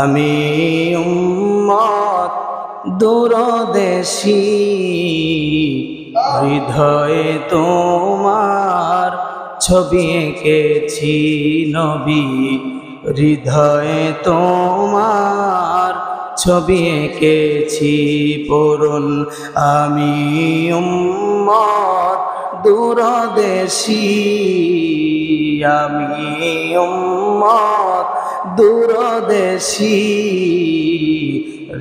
আমি উম্মত দূরদেশী, হৃদয়ে তোমার ছবি এঁকেছি নবী, হৃদয়ে তোমার ছবি এঁকেছি পূরণ। আমি উম্মত দূরদেশী, আমি উম্মত দূরদেশী,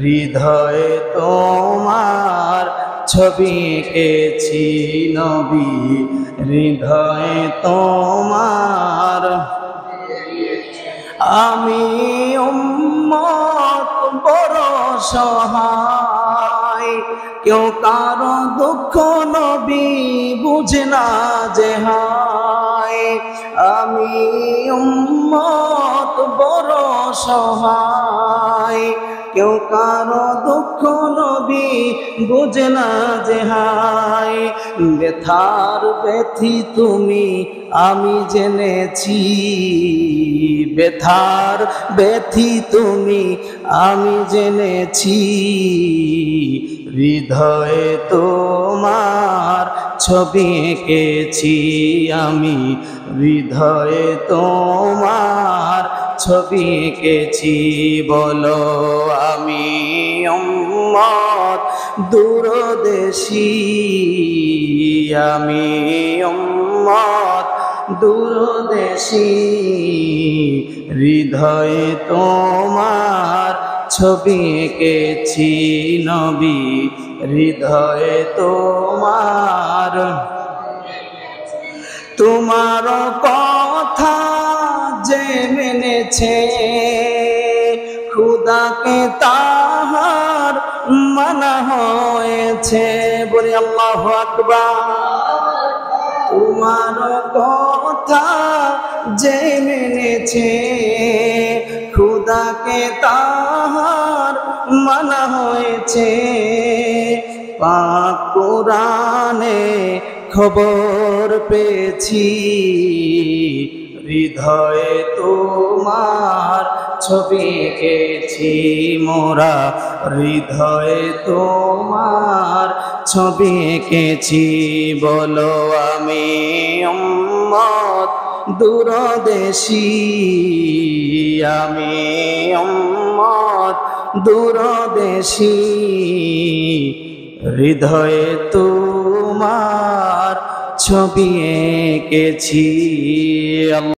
হৃদয়ে তোমার ছবি এঁকেছি নবী, হৃদয়ে তোমার। আমি উম্মত বড় সহায়, কেউ কারো দুঃখ নবী বুঝে না যে হায়। আমি উম্মত বড় সহায়, কেউ কারো দুঃখ নবী বুঝে না যে হায়। ব্যথার ব্যথি তুমি আমি জেনেছি, ব্যথার ব্যথি তুমি আমি জেনেছি, হৃদয়ে তোমার ছবি এঁকেছি আমি, হৃদয়ে তোমার ছবি এঁকেছি। বলো আমি উম্মত দূরদেশী, আমি উম্মত দূরদেশী, হৃদয়ে তোমার ছবি এঁকেছি নবী, হৃদয়ে তোমার। তোমার কথা যে মেনেছে, খুদাকে তাহার মানা হয়েছে। বলি আল্লাহু আকবার। তোমার কথা যে মেনেছে, খুদাকে তাহার মানা হয়েছে। পাক কোরআনে খবর পেয়েছি, হৃদয়ে তোমার ছবি এঁকেছি মোরা, হৃদয়ে তোমার ছবি এঁকেছি। বলো আমি উম্মত দূরদেশী, আমি উম্মত দূরদেশী, হৃদয়ে তোমার ছবি এঁকেছি।